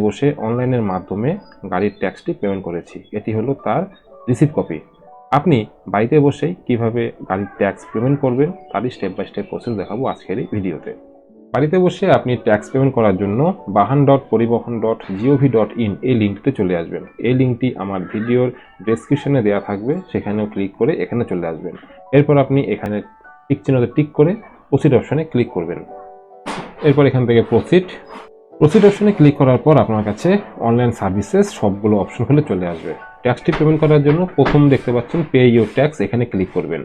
বসে অনলাইনের মাধ্যমে গাড়ির ট্যাক্সটি পেমেন্ট করেছি। এটি হলো তার রিসিপ্ট কপি। আপনি বাড়িতে বসেই কিভাবে গাড়ির ট্যাক্স পেমেন্ট করবেন তারই স্টেপ বাই স্টেপ প্রসেস দেখাবো আজকের এই ভিডিওতে। বাড়িতে বসে আপনি ট্যাক্স পেমেন্ট করার জন্য bahan.poribohon.gov.in এই লিঙ্কটিতে চলে আসবেন। এই লিঙ্কটি আমার ভিডিওর ডেসক্রিপশনে দেওয়া থাকবে, সেখানেও ক্লিক করে এখানে চলে আসবেন। এরপর আপনি এখানে টিক চিহ্নতে টিক করে প্রসিড অপশনে ক্লিক করবেন। এরপর এখান থেকে প্রসিড অপশনে ক্লিক করার পর আপনার কাছে অনলাইন সার্ভিসেস সবগুলো অপশন খুলে চলে আসবে। ট্যাক্সটি পেমেন্ট করার জন্য প্রথম দেখতে পাচ্ছেন পে ইউর ট্যাক্স, এখানে ক্লিক করবেন।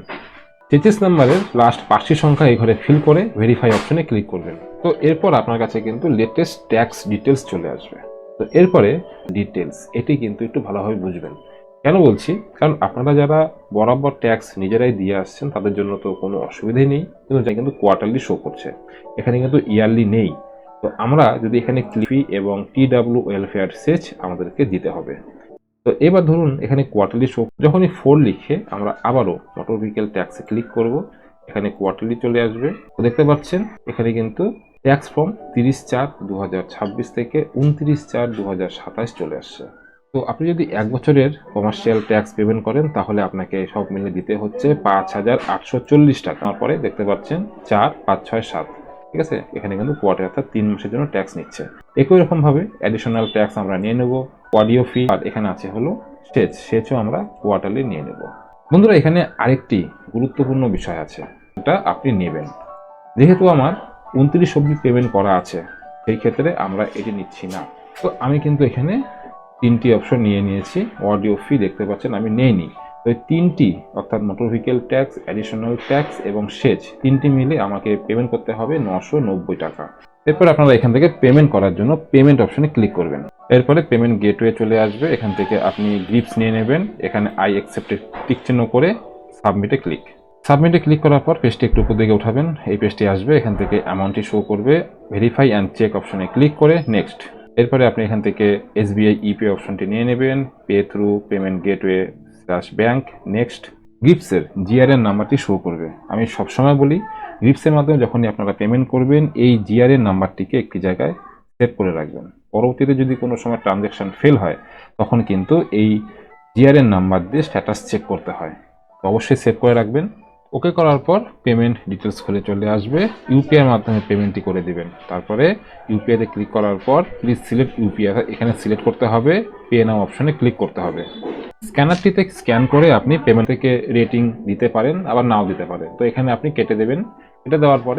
সিটিএস নাম্বারের লাস্ট 5টি সংখ্যা এই ঘরে ফিল করে ভেরিফাই অপশনে ক্লিক করবেন। তো এরপর আপনার কাছে কিন্তু লেটেস্ট ট্যাক্স ডিটেলস চলে আসবে। তো এরপরে ডিটেলস এটি কিন্তু একটু ভালোভাবে বুঝবেন। কেন বলছি, কারণ আপনারা যারা বরাবর ট্যাক্স নিজেরাই দিয়ে আসছেন তাদের জন্য তো কোনো অসুবিধাই নেই, কিন্তু যা কিন্তু কোয়ার্টারলি শো করছে, এখানে কিন্তু ইয়ারলি নেই। তো আমরা যদি এখানে ক্লিপি এবং TW ওয়েলফেয়ার সেচ আমাদেরকে দিতে হবে। তো এবার ধরুন এখানে কোয়ার্টারলি শো, যখনই 4 লিখে আমরা আবারও মোটর ভেহিকেল ট্যাক্সে ক্লিক করব, এখানে কোয়ার্টারলি চলে আসবে। তো দেখতে পাচ্ছেন এখানে কিন্তু ট্যাক্স ফর্ম 30/4/2026 থেকে 29/4/2027 চলে আসছে। তো আপনি যদি 1 বছরের কমার্শিয়াল ট্যাক্স পেমেন্ট করেন তাহলে আপনাকে সব মিলে দিতে হচ্ছে 5,840 টাকা। তারপরে দেখতে পাচ্ছেন 4, 5, 6, 7, ঠিক আছে, এখানে কিন্তু কোয়ার্টার অর্থাৎ 3 মাসের জন্য ট্যাক্স নিচ্ছে। একই রকম ভাবে অ্যাডিশনাল ট্যাক্স আমরা নিয়ে নেব, অডিও ফি, আর এখানে আছে হলো সেচও আমরা কোয়ার্টারলি নিয়ে নেব। বন্ধুরা এখানে আরেকটি গুরুত্বপূর্ণ বিষয় আছে, এটা আপনি নেবেন। যেহেতু আমার 29 অবধি পেমেন্ট করা আছে, সেই ক্ষেত্রে আমরা এটি নিচ্ছি না। তো আমি কিন্তু এখানে 3টি অপশন নিয়ে নিয়েছি। অডিও ফি দেখতে পাচ্ছেন আমি নেইনি। তো এই 3টি অর্থাৎ motor vehicle tax, additional tax এবং সেচ 3টি মিলে আমাকে পেমেন্ট করতে হবে 990 টাকা। এরপর আপনারা এখান থেকে পেমেন্ট করার জন্য পেমেন্ট অপশনে ক্লিক করবেন। এরপরে পেমেন্ট গেটওয়ে চলে আসবে, এখান থেকে আপনি গ্রিপস নিয়ে নেবেন। এখানে আই অ্যাকসেপ্টে টিক চিহ্ন করে সাবমিটে ক্লিক করার পর পেজটি একটু উপর দিকে উঠাবেন, এই পেজটি আসবে। এখান থেকে অ্যামাউন্টটি শো করবে, ভেরিফাই অ্যান্ড চেক অপশনে ক্লিক করে নেক্সট। এরপরে আপনি এখান থেকে SBI ইপে অপশনটি নিয়ে নেবেন, pay through payment gateway bank next. গ্রিপসের GRN নাম্বারটি শো করবে। আমি সবসময় বলি গ্রিপসের মাধ্যমে যখনই আপনারা পেমেন্ট করবেন এই GRN নাম্বারটিকে একটি জায়গায় সেভ করে রাখবেন। পরবর্তীতে যদি কোনো সময় ট্রানজ্যাকশন ফেল হয় তখন কিন্তু এই GRN নাম্বার দিয়ে স্ট্যাটাস চেক করতে হয়, তো অবশ্যই সেভ করে রাখবেন। ওকে করার পর পেমেন্ট ডিটেলস খুলে চলে আসবে, ইউপিআই এর মাধ্যমে পেমেন্টটি করে দিবেন। তারপরে ইউপিআইতে ক্লিক করার পর প্লিজ সিলেক্ট ইউপিআই, এখানে সিলেক্ট করতে হবে, পে নাও অপশনে ক্লিক করতে হবে। স্ক্যানারটিতে স্ক্যান করে আপনি পেমেন্ট থেকে রেটিং দিতে পারেন, আবার নাও দিতে পারেন। তো এখানে আপনি কেটে দেবেন। এটা দেওয়ার পরে